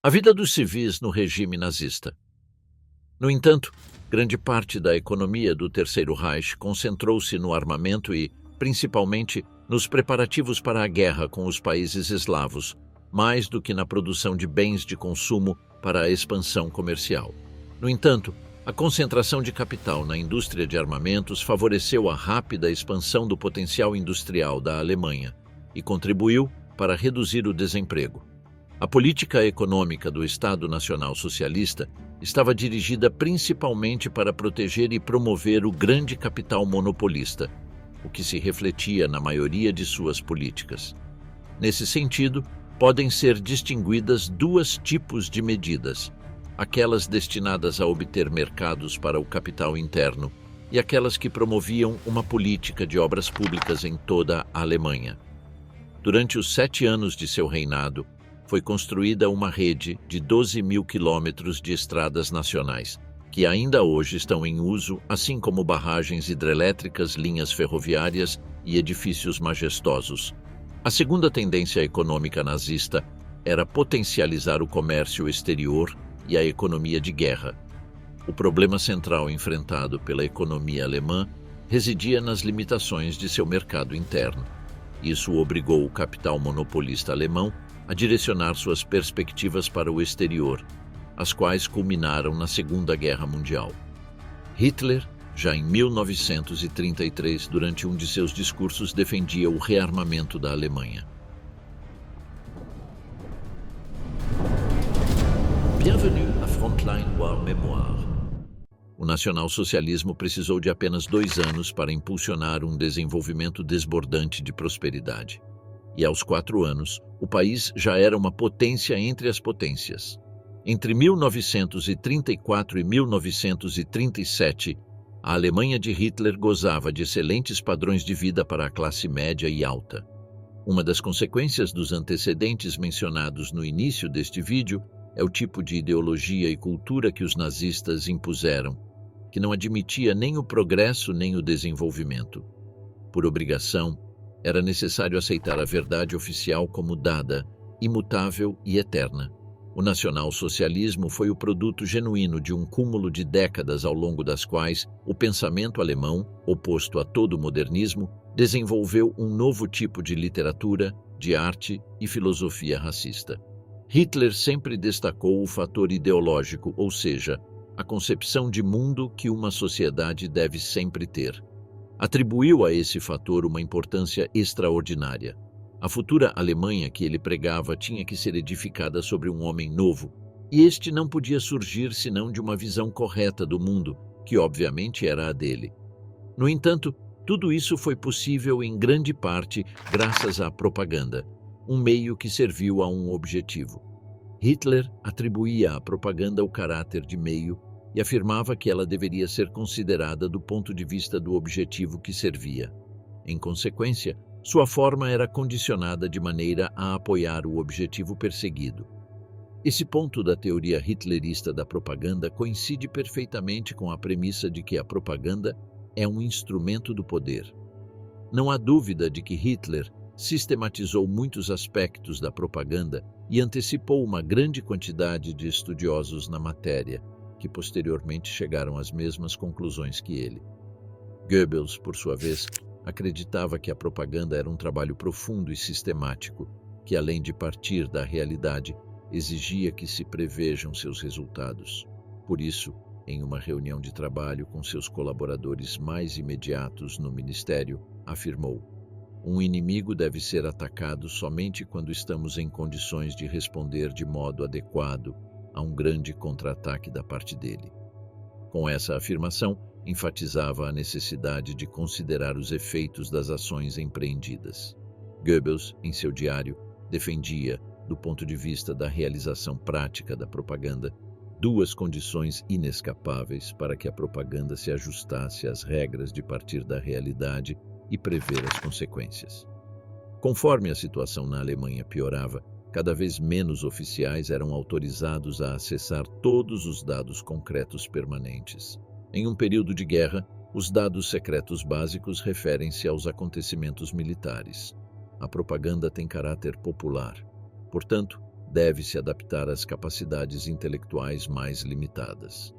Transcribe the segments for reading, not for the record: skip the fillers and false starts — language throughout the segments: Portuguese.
A vida dos civis no regime nazista. No entanto, grande parte da economia do Terceiro Reich concentrou-se no armamento e, principalmente, nos preparativos para a guerra com os países eslavos, mais do que na produção de bens de consumo para a expansão comercial. No entanto, a concentração de capital na indústria de armamentos favoreceu a rápida expansão do potencial industrial da Alemanha e contribuiu para reduzir o desemprego. A política econômica do Estado Nacional Socialista estava dirigida principalmente para proteger e promover o grande capital monopolista, o que se refletia na maioria de suas políticas. Nesse sentido, podem ser distinguidas dois tipos de medidas: aquelas destinadas a obter mercados para o capital interno e aquelas que promoviam uma política de obras públicas em toda a Alemanha. Durante os 7 anos de seu reinado, foi construída uma rede de 12.000 quilômetros de estradas nacionais, que ainda hoje estão em uso, assim como barragens hidrelétricas, linhas ferroviárias e edifícios majestosos. A segunda tendência econômica nazista era potencializar o comércio exterior e a economia de guerra. O problema central enfrentado pela economia alemã residia nas limitações de seu mercado interno. Isso obrigou o capital monopolista alemão a direcionar suas perspectivas para o exterior, as quais culminaram na Segunda Guerra Mundial. Hitler, já em 1933, durante um de seus discursos, defendia o rearmamento da Alemanha. Bienvenue à Frontline War Mémoire. O nacionalsocialismo precisou de apenas 2 anos para impulsionar um desenvolvimento desbordante de prosperidade. E aos 4 anos, o país já era uma potência entre as potências. Entre 1934 e 1937, a Alemanha de Hitler gozava de excelentes padrões de vida para a classe média e alta. Uma das consequências dos antecedentes mencionados no início deste vídeo é o tipo de ideologia e cultura que os nazistas impuseram, que não admitia nem o progresso nem o desenvolvimento. Por obrigação, era necessário aceitar a verdade oficial como dada, imutável e eterna. O nacionalsocialismo foi o produto genuíno de um cúmulo de décadas ao longo das quais o pensamento alemão, oposto a todo o modernismo, desenvolveu um novo tipo de literatura, de arte e filosofia racista. Hitler sempre destacou o fator ideológico, ou seja, a concepção de mundo que uma sociedade deve sempre ter. Atribuiu a esse fator uma importância extraordinária. A futura Alemanha que ele pregava tinha que ser edificada sobre um homem novo, e este não podia surgir senão de uma visão correta do mundo, que obviamente era a dele. No entanto, tudo isso foi possível em grande parte graças à propaganda, um meio que serviu a um objetivo. Hitler atribuía à propaganda o caráter de meio e afirmava que ela deveria ser considerada do ponto de vista do objetivo que servia. Em consequência, sua forma era condicionada de maneira a apoiar o objetivo perseguido. Esse ponto da teoria hitlerista da propaganda coincide perfeitamente com a premissa de que a propaganda é um instrumento do poder. Não há dúvida de que Hitler sistematizou muitos aspectos da propaganda e antecipou uma grande quantidade de estudiosos na matéria, que posteriormente chegaram às mesmas conclusões que ele. Goebbels, por sua vez, acreditava que a propaganda era um trabalho profundo e sistemático, que além de partir da realidade, exigia que se prevejam seus resultados. Por isso, em uma reunião de trabalho com seus colaboradores mais imediatos no ministério, afirmou: "Um inimigo deve ser atacado somente quando estamos em condições de responder de modo adequado a um grande contra-ataque da parte dele." Com essa afirmação, enfatizava a necessidade de considerar os efeitos das ações empreendidas. Goebbels, em seu diário, defendia, do ponto de vista da realização prática da propaganda, 2 condições inescapáveis para que a propaganda se ajustasse às regras de partir da realidade e prever as consequências. Conforme a situação na Alemanha piorava, cada vez menos oficiais eram autorizados a acessar todos os dados concretos permanentes. Em um período de guerra, os dados secretos básicos referem-se aos acontecimentos militares. A propaganda tem caráter popular. Portanto, deve se adaptar às capacidades intelectuais mais limitadas.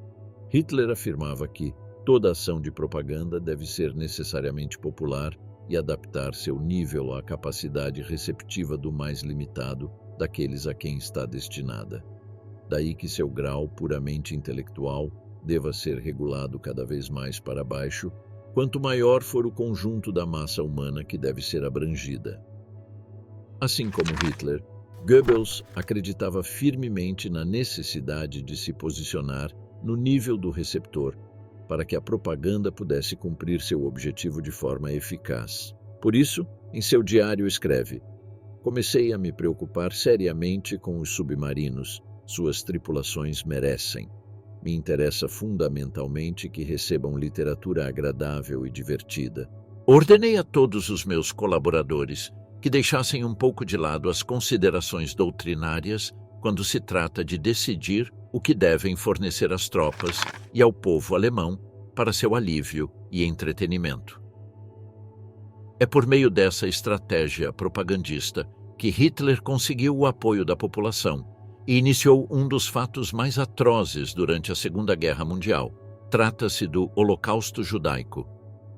Hitler afirmava que toda ação de propaganda deve ser necessariamente popular e adaptar seu nível à capacidade receptiva do mais limitado daqueles a quem está destinada. Daí que seu grau puramente intelectual deva ser regulado cada vez mais para baixo, quanto maior for o conjunto da massa humana que deve ser abrangida. Assim como Hitler, Goebbels acreditava firmemente na necessidade de se posicionar no nível do receptor para que a propaganda pudesse cumprir seu objetivo de forma eficaz. Por isso, em seu diário escreve: "Comecei a me preocupar seriamente com os submarinos. Suas tripulações merecem. Me interessa fundamentalmente que recebam literatura agradável e divertida. Ordenei a todos os meus colaboradores que deixassem um pouco de lado as considerações doutrinárias quando se trata de decidir o que devem fornecer às tropas e ao povo alemão para seu alívio e entretenimento." É por meio dessa estratégia propagandista que Hitler conseguiu o apoio da população e iniciou um dos fatos mais atrozes durante a Segunda Guerra Mundial. Trata-se do Holocausto Judaico.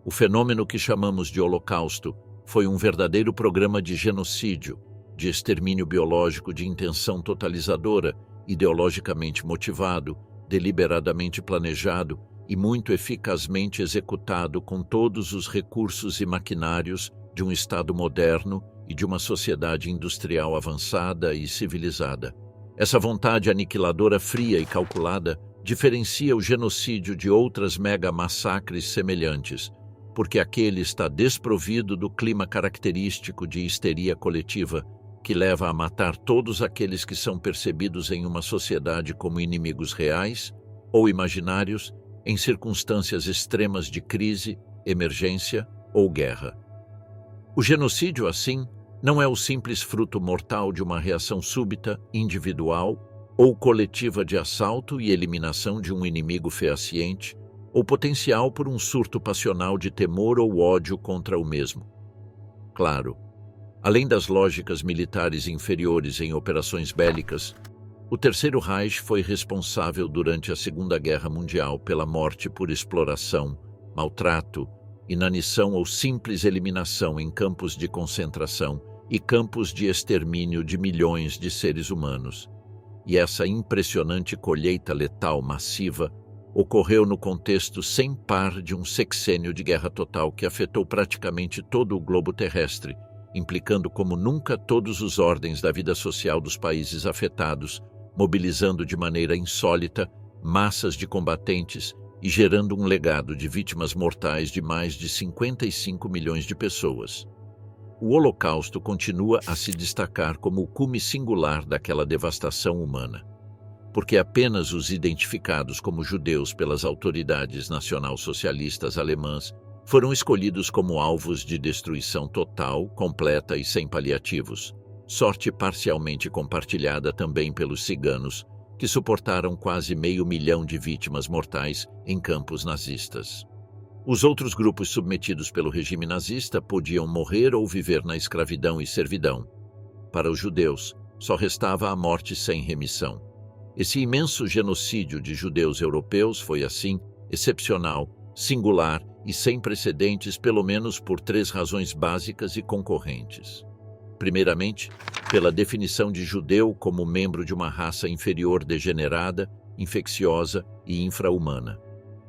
O fenômeno que chamamos de Holocausto foi um verdadeiro programa de genocídio, de extermínio biológico de intenção totalizadora, ideologicamente motivado, deliberadamente planejado e muito eficazmente executado com todos os recursos e maquinários de um Estado moderno e de uma sociedade industrial avançada e civilizada. Essa vontade aniquiladora fria e calculada diferencia o genocídio de outras mega-massacres semelhantes, porque aquele está desprovido do clima característico de histeria coletiva que leva a matar todos aqueles que são percebidos em uma sociedade como inimigos reais ou imaginários em circunstâncias extremas de crise, emergência ou guerra. O genocídio, assim, não é o simples fruto mortal de uma reação súbita, individual ou coletiva de assalto e eliminação de um inimigo fehaciente, ou potencial por um surto passional de temor ou ódio contra o mesmo. Claro, além das lógicas militares inferiores em operações bélicas, o Terceiro Reich foi responsável durante a Segunda Guerra Mundial pela morte por exploração, maltrato, inanição ou simples eliminação em campos de concentração e campos de extermínio de milhões de seres humanos. E essa impressionante colheita letal massiva ocorreu no contexto sem par de um sexênio de guerra total que afetou praticamente todo o globo terrestre, implicando como nunca todos os ordens da vida social dos países afetados, mobilizando de maneira insólita massas de combatentes e gerando um legado de vítimas mortais de mais de 55 milhões de pessoas. O Holocausto continua a se destacar como o cume singular daquela devastação humana, porque apenas os identificados como judeus pelas autoridades nacional-socialistas alemãs foram escolhidos como alvos de destruição total, completa e sem paliativos, sorte parcialmente compartilhada também pelos ciganos, que suportaram quase 500 mil de vítimas mortais em campos nazistas. Os outros grupos submetidos pelo regime nazista podiam morrer ou viver na escravidão e servidão. Para os judeus, só restava a morte sem remissão. Esse imenso genocídio de judeus europeus foi, assim, excepcional, singular e sem precedentes pelo menos por 3 razões básicas e concorrentes. Primeiramente, pela definição de judeu como membro de uma raça inferior degenerada, infecciosa e infra-humana.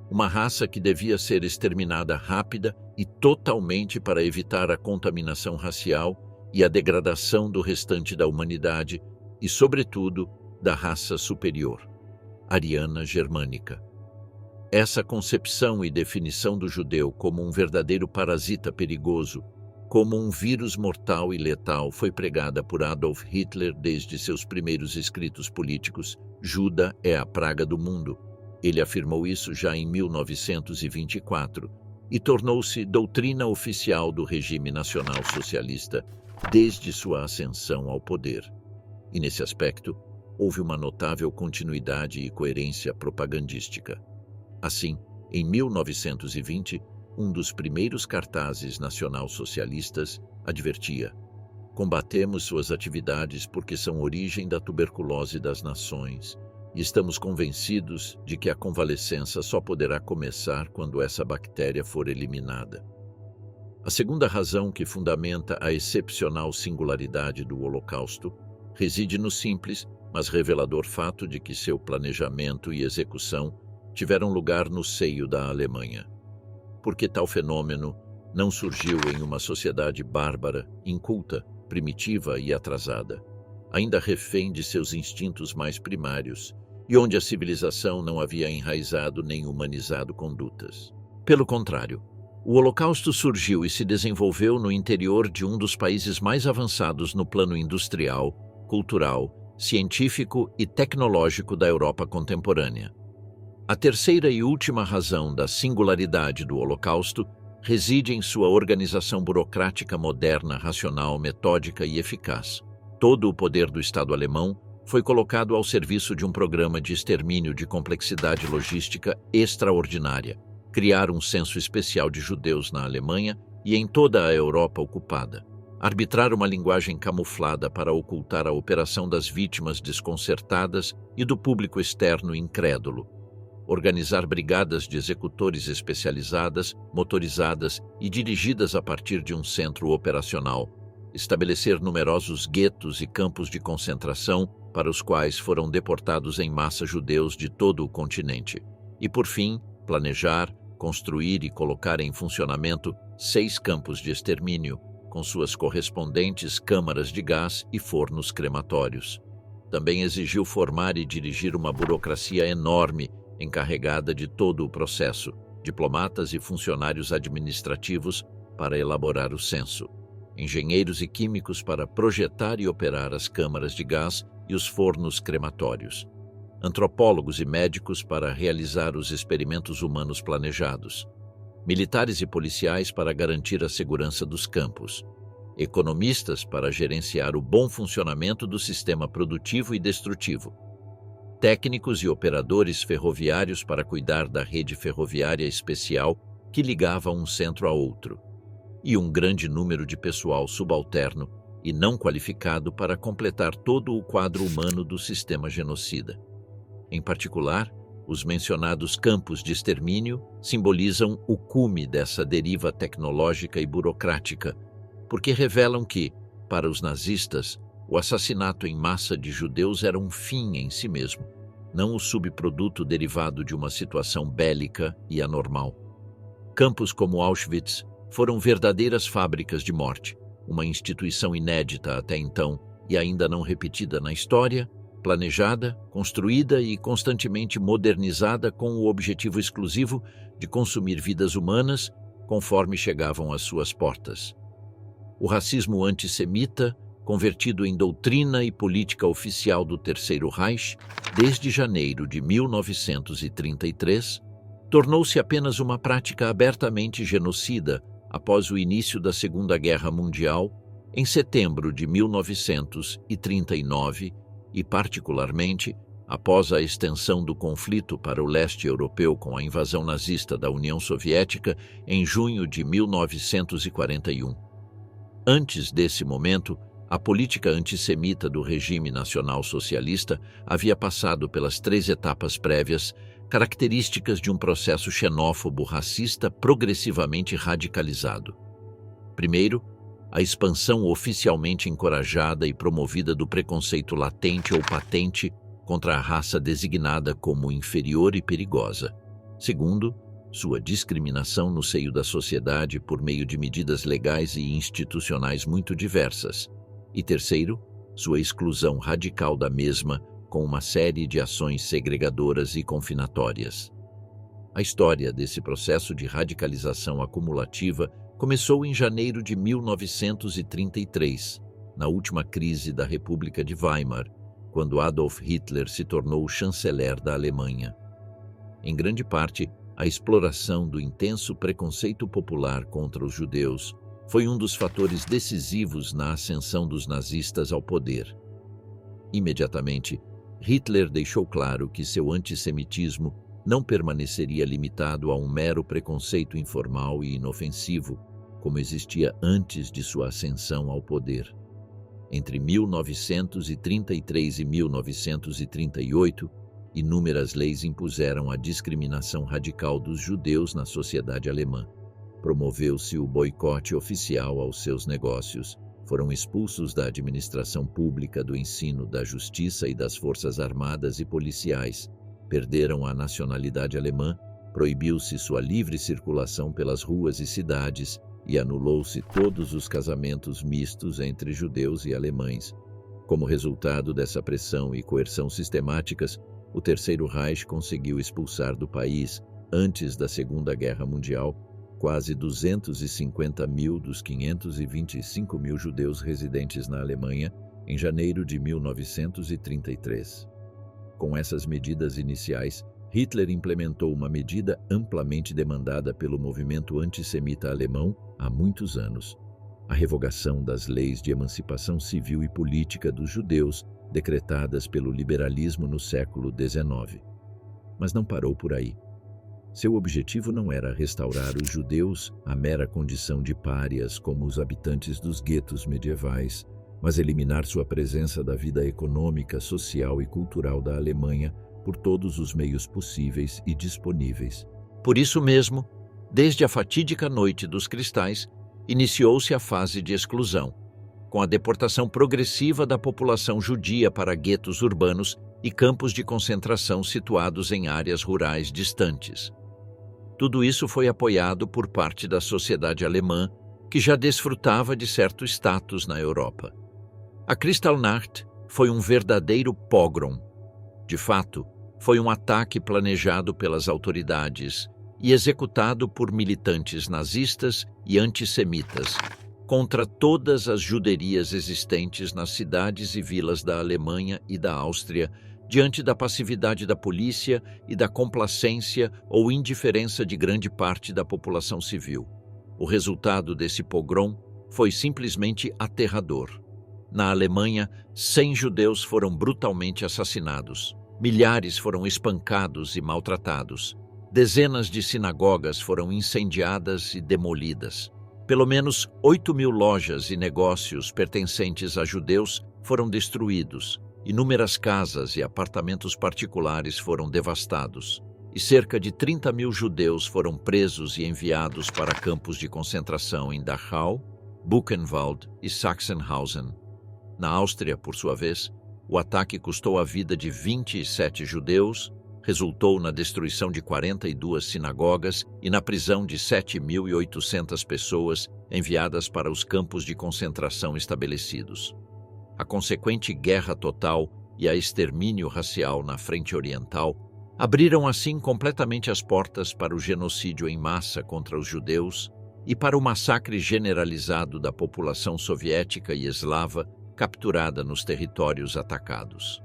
Uma raça que devia ser exterminada rápida e totalmente para evitar a contaminação racial e a degradação do restante da humanidade e, sobretudo, da raça superior, ariana germânica. Essa concepção e definição do judeu como um verdadeiro parasita perigoso, como um vírus mortal e letal, foi pregada por Adolf Hitler desde seus primeiros escritos políticos. Juda é a praga do mundo. Ele afirmou isso já em 1924 e tornou-se doutrina oficial do regime nacional socialista desde sua ascensão ao poder. E nesse aspecto, houve uma notável continuidade e coerência propagandística. Assim, em 1920, um dos primeiros cartazes nacional-socialistas advertia: Combatemos suas atividades porque são origem da tuberculose das nações e estamos convencidos de que a convalescença só poderá começar quando essa bactéria for eliminada. A segunda razão que fundamenta a excepcional singularidade do Holocausto reside no simples, mas revelador fato de que seu planejamento e execução tiveram lugar no seio da Alemanha. Porque tal fenômeno não surgiu em uma sociedade bárbara, inculta, primitiva e atrasada, ainda refém de seus instintos mais primários, e onde a civilização não havia enraizado nem humanizado condutas. Pelo contrário, o Holocausto surgiu e se desenvolveu no interior de um dos países mais avançados no plano industrial, cultural, científico e tecnológico da Europa contemporânea. A terceira e última razão da singularidade do Holocausto reside em sua organização burocrática moderna, racional, metódica e eficaz. Todo o poder do Estado alemão foi colocado ao serviço de um programa de extermínio de complexidade logística extraordinária, criar um censo especial de judeus na Alemanha e em toda a Europa ocupada, arbitrar uma linguagem camuflada para ocultar a operação das vítimas desconcertadas e do público externo incrédulo, organizar brigadas de executores especializadas, motorizadas e dirigidas a partir de um centro operacional, estabelecer numerosos guetos e campos de concentração para os quais foram deportados em massa judeus de todo o continente, e, por fim, planejar, construir e colocar em funcionamento 6 campos de extermínio, com suas correspondentes câmaras de gás e fornos crematórios. Também exigiu formar e dirigir uma burocracia enorme encarregada de todo o processo, diplomatas e funcionários administrativos para elaborar o censo, engenheiros e químicos para projetar e operar as câmaras de gás e os fornos crematórios, antropólogos e médicos para realizar os experimentos humanos planejados, militares e policiais para garantir a segurança dos campos, economistas para gerenciar o bom funcionamento do sistema produtivo e destrutivo, técnicos e operadores ferroviários para cuidar da rede ferroviária especial que ligava um centro a outro, e um grande número de pessoal subalterno e não qualificado para completar todo o quadro humano do sistema genocida. Em particular, os mencionados campos de extermínio simbolizam o cume dessa deriva tecnológica e burocrática, porque revelam que, para os nazistas, o assassinato em massa de judeus era um fim em si mesmo, não o subproduto derivado de uma situação bélica e anormal. Campos como Auschwitz foram verdadeiras fábricas de morte, uma instituição inédita até então e ainda não repetida na história, planejada, construída e constantemente modernizada com o objetivo exclusivo de consumir vidas humanas conforme chegavam às suas portas. O racismo antissemita, convertido em doutrina e política oficial do Terceiro Reich desde janeiro de 1933, tornou-se apenas uma prática abertamente genocida após o início da Segunda Guerra Mundial, em setembro de 1939 e, particularmente, após a extensão do conflito para o leste europeu com a invasão nazista da União Soviética em junho de 1941. Antes desse momento, a política antissemita do regime nacional-socialista havia passado pelas 3 etapas prévias, características de um processo xenófobo racista progressivamente radicalizado. Primeiro, a expansão oficialmente encorajada e promovida do preconceito latente ou patente contra a raça designada como inferior e perigosa. Segundo, sua discriminação no seio da sociedade por meio de medidas legais e institucionais muito diversas. E terceiro, sua exclusão radical da mesma com uma série de ações segregadoras e confinatórias. A história desse processo de radicalização acumulativa começou em janeiro de 1933, na última crise da República de Weimar, quando Adolf Hitler se tornou o chanceler da Alemanha. Em grande parte, a exploração do intenso preconceito popular contra os judeus foi um dos fatores decisivos na ascensão dos nazistas ao poder. Imediatamente, Hitler deixou claro que seu antissemitismo não permaneceria limitado a um mero preconceito informal e inofensivo, como existia antes de sua ascensão ao poder. Entre 1933 e 1938, inúmeras leis impuseram a discriminação radical dos judeus na sociedade alemã. Promoveu-se o boicote oficial aos seus negócios. Foram expulsos da administração pública, do ensino, da justiça e das forças armadas e policiais. Perderam a nacionalidade alemã, proibiu-se sua livre circulação pelas ruas e cidades e anulou-se todos os casamentos mistos entre judeus e alemães. Como resultado dessa pressão e coerção sistemáticas, o Terceiro Reich conseguiu expulsar do país, antes da Segunda Guerra Mundial, quase 250 mil dos 525 mil judeus residentes na Alemanha em janeiro de 1933. Com essas medidas iniciais, Hitler implementou uma medida amplamente demandada pelo movimento antissemita alemão há muitos anos: a revogação das leis de emancipação civil e política dos judeus decretadas pelo liberalismo no século XIX. Mas não parou por aí. Seu objetivo não era restaurar os judeus à mera condição de párias como os habitantes dos guetos medievais, mas eliminar sua presença da vida econômica, social e cultural da Alemanha por todos os meios possíveis e disponíveis. Por isso mesmo, desde a fatídica Noite dos Cristais, iniciou-se a fase de exclusão, com a deportação progressiva da população judia para guetos urbanos e campos de concentração situados em áreas rurais distantes. Tudo isso foi apoiado por parte da sociedade alemã, que já desfrutava de certo status na Europa. A Kristallnacht foi um verdadeiro pogrom. De fato, foi um ataque planejado pelas autoridades e executado por militantes nazistas e antissemitas contra todas as juderias existentes nas cidades e vilas da Alemanha e da Áustria, diante da passividade da polícia e da complacência ou indiferença de grande parte da população civil. O resultado desse pogrom foi simplesmente aterrador. Na Alemanha, 100 judeus foram brutalmente assassinados. Milhares foram espancados e maltratados. Dezenas de sinagogas foram incendiadas e demolidas. Pelo menos 8.000 lojas e negócios pertencentes a judeus foram destruídos. Inúmeras casas e apartamentos particulares foram devastados. E cerca de 30.000 judeus foram presos e enviados para campos de concentração em Dachau, Buchenwald e Sachsenhausen. Na Áustria, por sua vez, o ataque custou a vida de 27 judeus, resultou na destruição de 42 sinagogas e na prisão de 7.800 pessoas enviadas para os campos de concentração estabelecidos. A consequente guerra total e a extermínio racial na frente oriental abriram assim completamente as portas para o genocídio em massa contra os judeus e para o massacre generalizado da população soviética e eslava capturada nos territórios atacados.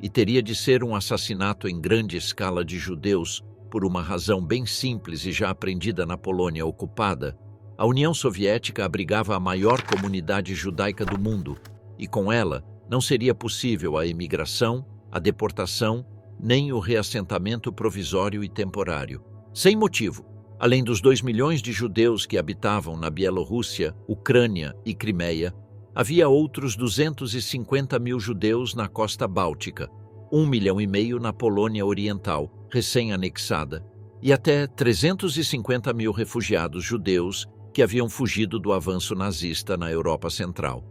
E teria de ser um assassinato em grande escala de judeus por uma razão bem simples e já aprendida na Polônia ocupada. A União Soviética abrigava a maior comunidade judaica do mundo, e com ela não seria possível a imigração, a deportação, nem o reassentamento provisório e temporário. Sem motivo, além dos 2 milhões de judeus que habitavam na Bielorrússia, Ucrânia e Crimeia, havia outros 250.000 judeus na costa báltica, 1,5 milhão na Polônia Oriental, recém-anexada, e até 350.000 refugiados judeus que haviam fugido do avanço nazista na Europa Central.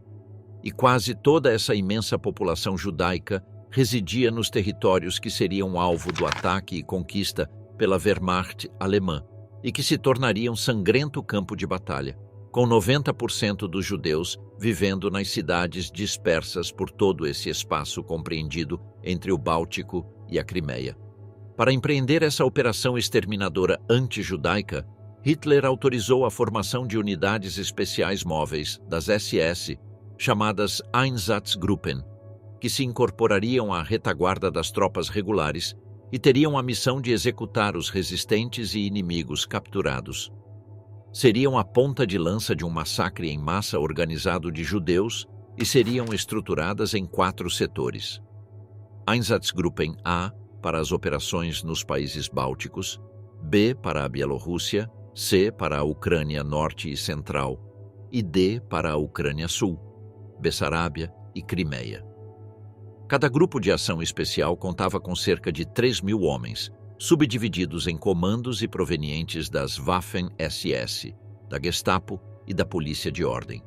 E quase toda essa imensa população judaica residia nos territórios que seriam alvo do ataque e conquista pela Wehrmacht alemã e que se tornariam sangrento campo de batalha, com 90% dos judeus vivendo nas cidades dispersas por todo esse espaço compreendido entre o Báltico e a Crimeia. Para empreender essa operação exterminadora anti-judaica, Hitler autorizou a formação de unidades especiais móveis, das SS, chamadas Einsatzgruppen, que se incorporariam à retaguarda das tropas regulares e teriam a missão de executar os resistentes e inimigos capturados. Seriam a ponta de lança de um massacre em massa organizado de judeus e seriam estruturadas em 4 setores. Einsatzgruppen A, para as operações nos países bálticos, B, para a Bielorrússia, C, para a Ucrânia Norte e Central, e D, para a Ucrânia Sul. Bessarábia e Crimeia. Cada grupo de ação especial contava com cerca de 3.000 homens, subdivididos em comandos e provenientes das Waffen-SS, da Gestapo e da Polícia de Ordem.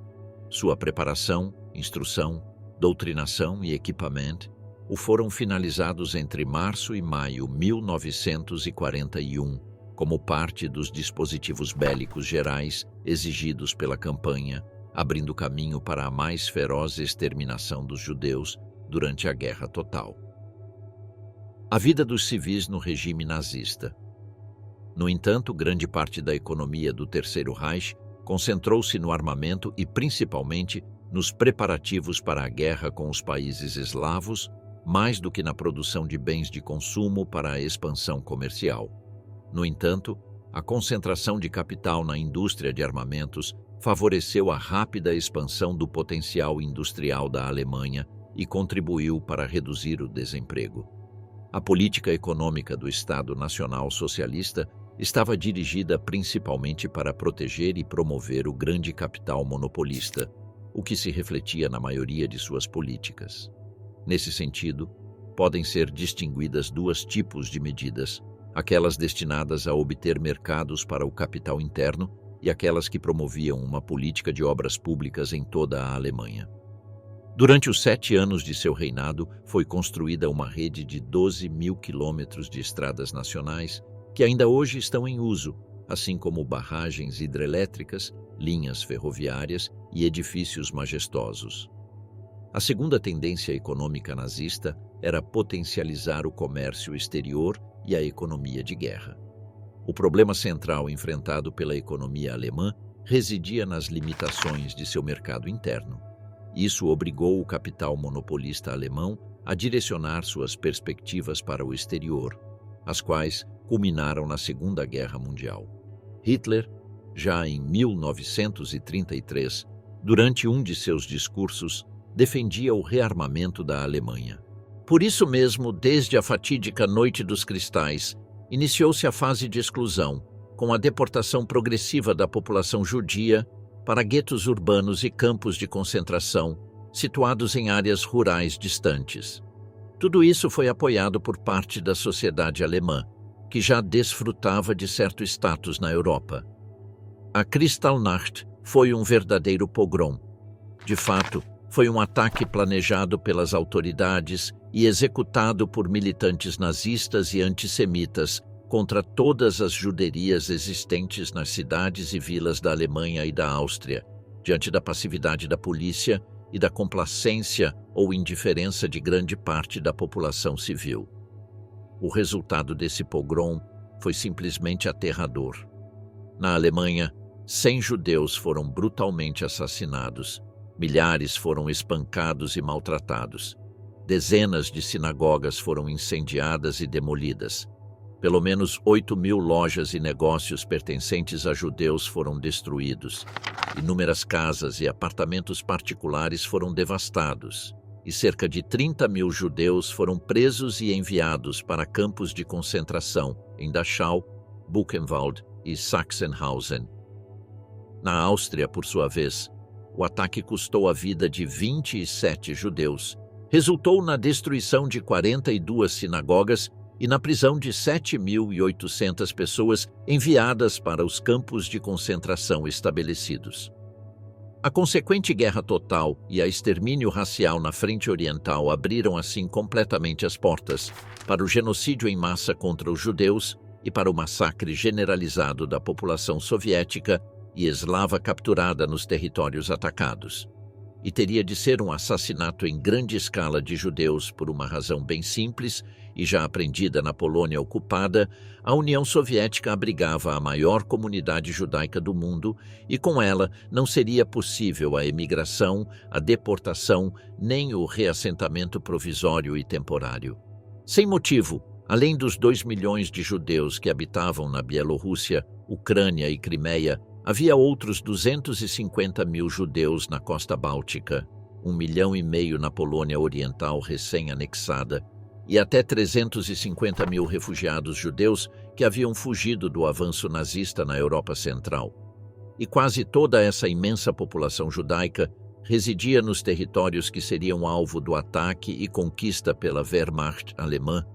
Sua preparação, instrução, doutrinação e equipamento o foram finalizados entre março e maio 1941, como parte dos dispositivos bélicos gerais exigidos pela campanha, abrindo caminho para a mais feroz exterminação dos judeus durante a Guerra Total. A vida dos civis no regime nazista. No entanto, grande parte da economia do Terceiro Reich concentrou-se no armamento e, principalmente, nos preparativos para a guerra com os países eslavos, mais do que na produção de bens de consumo para a expansão comercial. No entanto, a concentração de capital na indústria de armamentos favoreceu a rápida expansão do potencial industrial da Alemanha e contribuiu para reduzir o desemprego. A política econômica do Estado Nacional Socialista estava dirigida principalmente para proteger e promover o grande capital monopolista, o que se refletia na maioria de suas políticas. Nesse sentido, podem ser distinguidas dois tipos de medidas: aquelas destinadas a obter mercados para o capital interno e aquelas que promoviam uma política de obras públicas em toda a Alemanha. Durante os 7 anos de seu reinado, foi construída uma rede de 12.000 quilômetros de estradas nacionais que ainda hoje estão em uso, assim como barragens hidrelétricas, linhas ferroviárias e edifícios majestosos. A segunda tendência econômica nazista era potencializar o comércio exterior e a economia de guerra. O problema central enfrentado pela economia alemã residia nas limitações de seu mercado interno. Isso obrigou o capital monopolista alemão a direcionar suas perspectivas para o exterior, as quais culminaram na Segunda Guerra Mundial. Hitler, já em 1933, durante um de seus discursos, defendia o rearmamento da Alemanha. Por isso mesmo, desde a fatídica Noite dos Cristais, iniciou-se a fase de exclusão, com a deportação progressiva da população judia para guetos urbanos e campos de concentração, situados em áreas rurais distantes. Tudo isso foi apoiado por parte da sociedade alemã, que já desfrutava de certo status na Europa. A Kristallnacht foi um verdadeiro pogrom. De fato, foi um ataque planejado pelas autoridades e executado por militantes nazistas e antissemitas contra todas as juderias existentes nas cidades e vilas da Alemanha e da Áustria, diante da passividade da polícia e da complacência ou indiferença de grande parte da população civil. O resultado desse pogrom foi simplesmente aterrador. Na Alemanha, 100 judeus foram brutalmente assassinados, milhares foram espancados e maltratados, dezenas de sinagogas foram incendiadas e demolidas. Pelo menos 8.000 lojas e negócios pertencentes a judeus foram destruídos. Inúmeras casas e apartamentos particulares foram devastados. E cerca de 30.000 judeus foram presos e enviados para campos de concentração em Dachau, Buchenwald e Sachsenhausen. Na Áustria, por sua vez, o ataque custou a vida de 27 judeus, resultou na destruição de 42 sinagogas e na prisão de 7.800 pessoas enviadas para os campos de concentração estabelecidos. A consequente guerra total e a extermínio racial na frente oriental abriram assim completamente as portas para o genocídio em massa contra os judeus e para o massacre generalizado da população soviética e eslava capturada nos territórios atacados. E teria de ser um assassinato em grande escala de judeus por uma razão bem simples e já aprendida na Polônia ocupada: a União Soviética abrigava a maior comunidade judaica do mundo e com ela não seria possível a emigração, a deportação, nem o reassentamento provisório e temporário. Sem motivo, além dos 2 milhões de judeus que habitavam na Bielorrússia, Ucrânia e Crimeia, havia outros 250.000 judeus na costa báltica, 1,5 milhão na Polônia Oriental recém-anexada e até 350.000 refugiados judeus que haviam fugido do avanço nazista na Europa Central. E quase toda essa imensa população judaica residia nos territórios que seriam alvo do ataque e conquista pela Wehrmacht alemã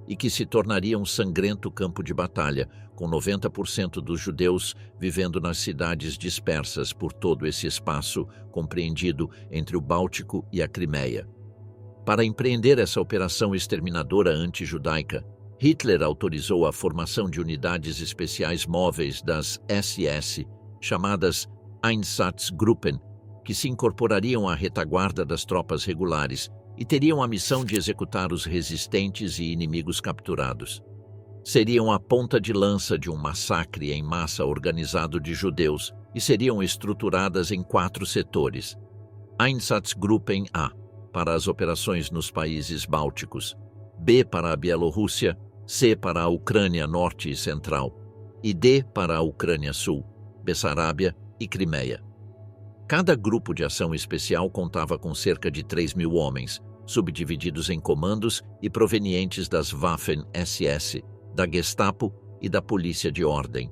e que se tornaria um sangrento campo de batalha, com 90% dos judeus vivendo nas cidades dispersas por todo esse espaço compreendido entre o Báltico e a Crimeia. Para empreender essa operação exterminadora anti-judaica, Hitler autorizou a formação de unidades especiais móveis das SS, chamadas Einsatzgruppen, que se incorporariam à retaguarda das tropas regulares e teriam a missão de executar os resistentes e inimigos capturados. Seriam a ponta de lança de um massacre em massa organizado de judeus e seriam estruturadas em 4 setores. Einsatzgruppen A, para as operações nos países bálticos, B para a Bielorrússia, C para a Ucrânia Norte e Central, e D para a Ucrânia Sul, Bessarábia e Crimeia. Cada grupo de ação especial contava com cerca de 3.000 homens, subdivididos em comandos e provenientes das Waffen-SS, da Gestapo e da Polícia de Ordem.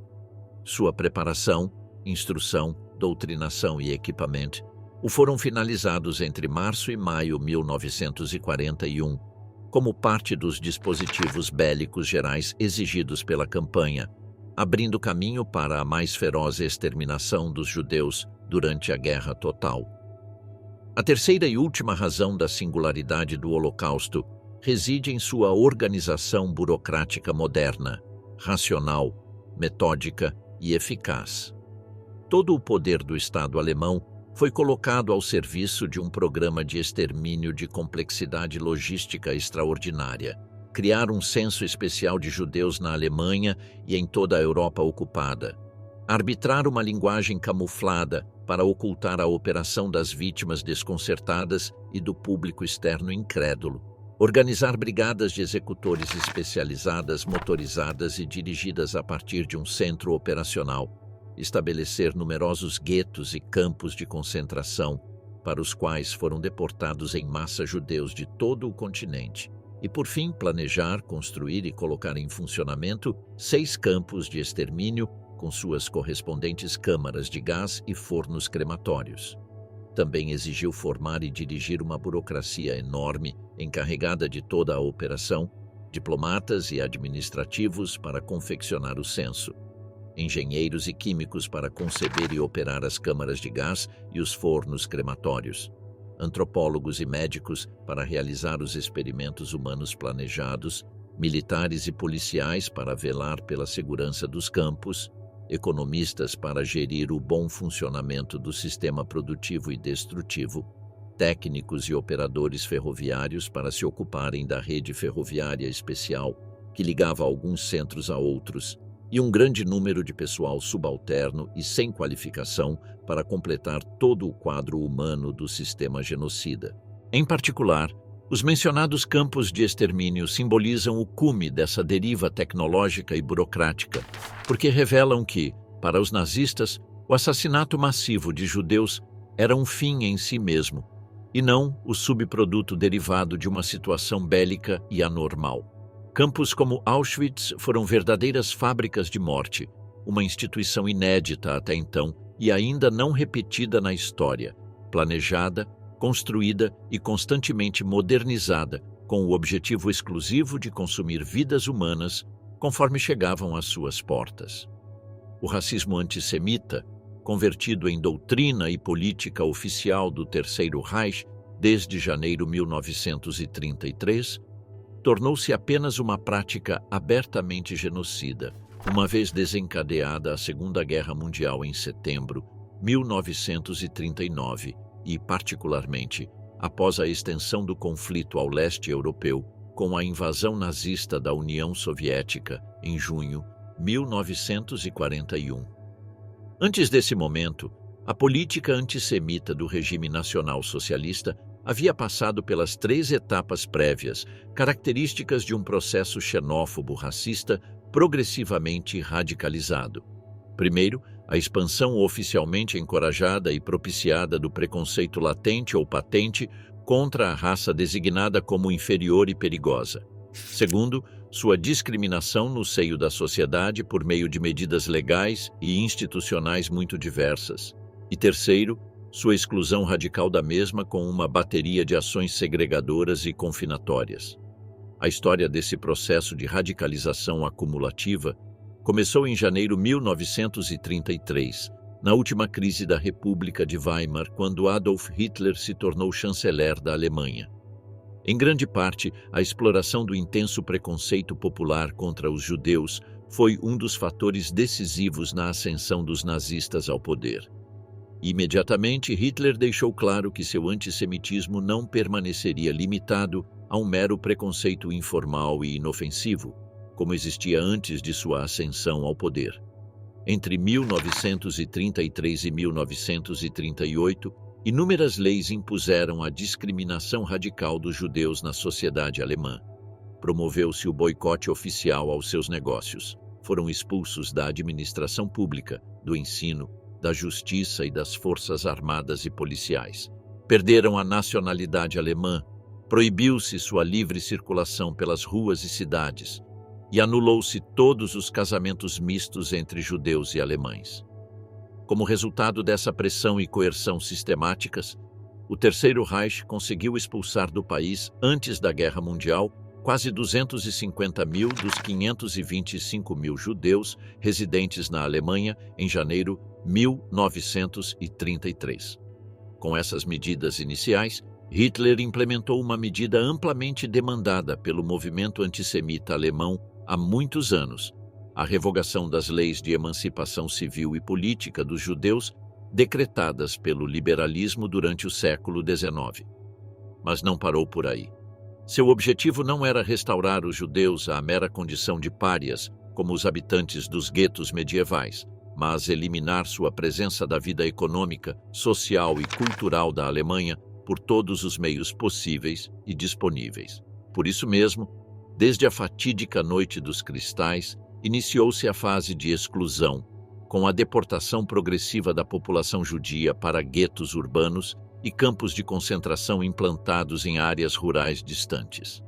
Sua preparação, instrução, doutrinação e equipamento o foram finalizados entre março e maio de 1941, como parte dos dispositivos bélicos gerais exigidos pela campanha, abrindo caminho para a mais feroz exterminação dos judeus durante a Guerra Total. A terceira e última razão da singularidade do Holocausto reside em sua organização burocrática moderna, racional, metódica e eficaz. Todo o poder do Estado alemão foi colocado ao serviço de um programa de extermínio de complexidade logística extraordinária. Criar um censo especial de judeus na Alemanha e em toda a Europa ocupada. Arbitrar uma linguagem camuflada para ocultar a operação das vítimas desconcertadas e do público externo incrédulo. Organizar brigadas de executores especializadas, motorizadas e dirigidas a partir de um centro operacional. Estabelecer numerosos guetos e campos de concentração, para os quais foram deportados em massa judeus de todo o continente. E, por fim, planejar, construir e colocar em funcionamento 6 campos de extermínio com suas correspondentes câmaras de gás e fornos crematórios. Também exigiu formar e dirigir uma burocracia enorme encarregada de toda a operação, diplomatas e administrativos para confeccionar o censo, engenheiros e químicos para conceber e operar as câmaras de gás e os fornos crematórios, antropólogos e médicos para realizar os experimentos humanos planejados, militares e policiais para velar pela segurança dos campos, economistas para gerir o bom funcionamento do sistema produtivo e destrutivo, técnicos e operadores ferroviários para se ocuparem da rede ferroviária especial que ligava alguns centros a outros, e um grande número de pessoal subalterno e sem qualificação para completar todo o quadro humano do sistema genocida. Em particular, os mencionados campos de extermínio simbolizam o cume dessa deriva tecnológica e burocrática, porque revelam que, para os nazistas, o assassinato massivo de judeus era um fim em si mesmo, e não o subproduto derivado de uma situação bélica e anormal. Campos como Auschwitz foram verdadeiras fábricas de morte, uma instituição inédita até então e ainda não repetida na história, planejada, construída e constantemente modernizada com o objetivo exclusivo de consumir vidas humanas conforme chegavam às suas portas. O racismo antissemita, convertido em doutrina e política oficial do Terceiro Reich desde janeiro de 1933, tornou-se apenas uma prática abertamente genocida, uma vez desencadeada a Segunda Guerra Mundial em setembro de 1939 e, particularmente, após a extensão do conflito ao leste europeu com a invasão nazista da União Soviética em junho de 1941. Antes desse momento, a política antissemita do regime nacional-socialista havia passado pelas 3 etapas prévias, características de um processo xenófobo racista progressivamente radicalizado. Primeiro, a expansão oficialmente encorajada e propiciada do preconceito latente ou patente contra a raça designada como inferior e perigosa. Segundo, sua discriminação no seio da sociedade por meio de medidas legais e institucionais muito diversas. E terceiro, sua exclusão radical da mesma com uma bateria de ações segregadoras e confinatórias. A história desse processo de radicalização acumulativa começou em janeiro de 1933, na última crise da República de Weimar, quando Adolf Hitler se tornou chanceler da Alemanha. Em grande parte, a exploração do intenso preconceito popular contra os judeus foi um dos fatores decisivos na ascensão dos nazistas ao poder. Imediatamente, Hitler deixou claro que seu antissemitismo não permaneceria limitado a um mero preconceito informal e inofensivo, como existia antes de sua ascensão ao poder. Entre 1933 e 1938, inúmeras leis impuseram a discriminação radical dos judeus na sociedade alemã. Promoveu-se o boicote oficial aos seus negócios. Foram expulsos da administração pública, do ensino, da justiça e das forças armadas e policiais. Perderam a nacionalidade alemã, proibiu-se sua livre circulação pelas ruas e cidades e anulou-se todos os casamentos mistos entre judeus e alemães. Como resultado dessa pressão e coerção sistemáticas, o Terceiro Reich conseguiu expulsar do país, antes da Guerra Mundial, quase 250 mil dos 525 mil judeus residentes na Alemanha em janeiro de 1933. Com essas medidas iniciais, Hitler implementou uma medida amplamente demandada pelo movimento antissemita alemão há muitos anos, a revogação das leis de emancipação civil e política dos judeus decretadas pelo liberalismo durante o século XIX. Mas não parou por aí. Seu objetivo não era restaurar os judeus à mera condição de párias, como os habitantes dos guetos medievais, mas eliminar sua presença da vida econômica, social e cultural da Alemanha por todos os meios possíveis e disponíveis. Por isso mesmo, desde a fatídica Noite dos Cristais, iniciou-se a fase de exclusão, com a deportação progressiva da população judia para guetos urbanos e campos de concentração implantados em áreas rurais distantes.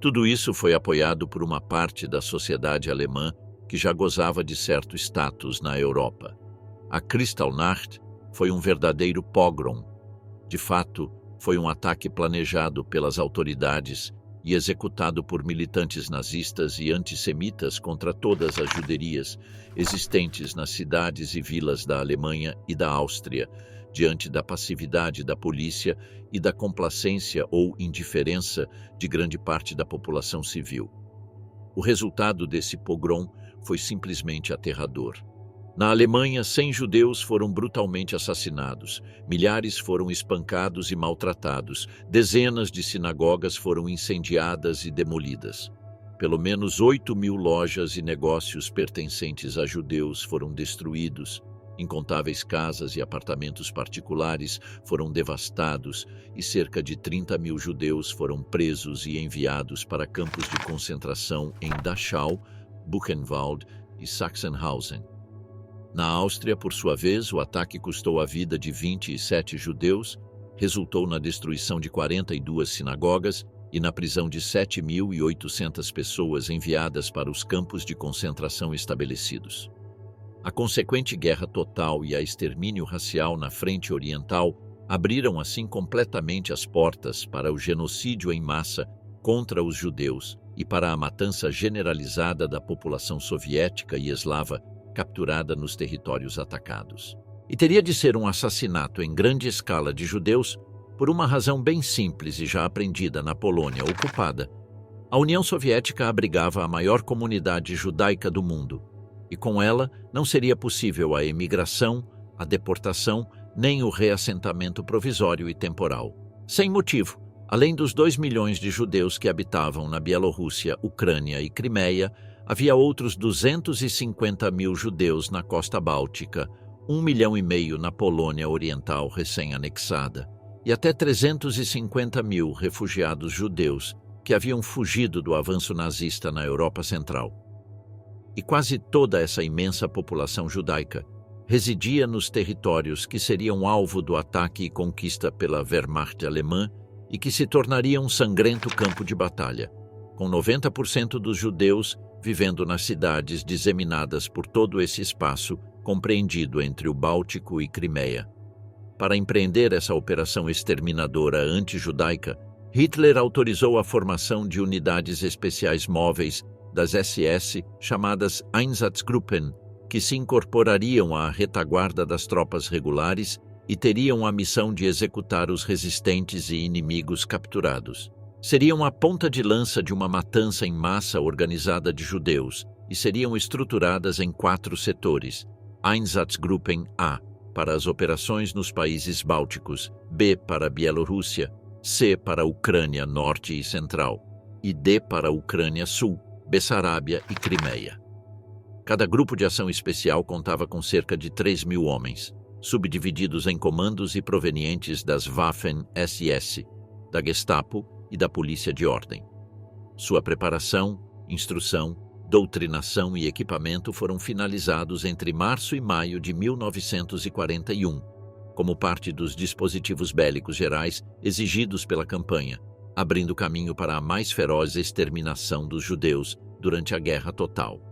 Tudo isso foi apoiado por uma parte da sociedade alemã que já gozava de certo status na Europa. A Kristallnacht foi um verdadeiro pogrom. De fato, foi um ataque planejado pelas autoridades e executado por militantes nazistas e antissemitas contra todas as juderias existentes nas cidades e vilas da Alemanha e da Áustria, diante da passividade da polícia e da complacência ou indiferença de grande parte da população civil. O resultado desse pogrom foi simplesmente aterrador. Na Alemanha, 100 judeus foram brutalmente assassinados, milhares foram espancados e maltratados, dezenas de sinagogas foram incendiadas e demolidas. Pelo menos 8.000 lojas e negócios pertencentes a judeus foram destruídos, incontáveis casas e apartamentos particulares foram devastados e cerca de 30.000 judeus foram presos e enviados para campos de concentração em Dachau, Buchenwald e Sachsenhausen. Na Áustria, por sua vez, o ataque custou a vida de 27 judeus, resultou na destruição de 42 sinagogas e na prisão de 7.800 pessoas enviadas para os campos de concentração estabelecidos. A consequente guerra total e a extermínio racial na frente oriental abriram assim completamente as portas para o genocídio em massa contra os judeus e para a matança generalizada da população soviética e eslava capturada nos territórios atacados. E teria de ser um assassinato em grande escala de judeus por uma razão bem simples e já aprendida na Polônia ocupada. A União Soviética abrigava a maior comunidade judaica do mundo, e com ela não seria possível a emigração, a deportação, nem o reassentamento provisório e temporal. Sem motivo, além dos 2 milhões de judeus que habitavam na Bielorrússia, Ucrânia e Crimeia, havia outros 250.000 judeus na costa báltica, 1,5 milhão na Polônia Oriental recém-anexada, e até 350.000 refugiados judeus que haviam fugido do avanço nazista na Europa Central. E quase toda essa imensa população judaica residia nos territórios que seriam alvo do ataque e conquista pela Wehrmacht alemã e que se tornaria um sangrento campo de batalha, com 90% dos judeus vivendo nas cidades disseminadas por todo esse espaço compreendido entre o Báltico e Crimeia. Para empreender essa operação exterminadora anti-judaica, Hitler autorizou a formação de unidades especiais móveis das SS chamadas Einsatzgruppen, que se incorporariam à retaguarda das tropas regulares e teriam a missão de executar os resistentes e inimigos capturados. Seriam a ponta de lança de uma matança em massa organizada de judeus e seriam estruturadas em 4 setores: Einsatzgruppen A, para as operações nos países bálticos, B para a Bielorrússia, C para a Ucrânia Norte e Central e D para a Ucrânia Sul, Bessarábia e Crimeia. Cada grupo de ação especial contava com cerca de 3.000 homens, subdivididos em comandos e provenientes das Waffen-SS, da Gestapo e da Polícia de Ordem. Sua preparação, instrução, doutrinação e equipamento foram finalizados entre março e maio de 1941, como parte dos dispositivos bélicos gerais exigidos pela campanha, abrindo caminho para a mais feroz exterminação dos judeus durante a Guerra Total.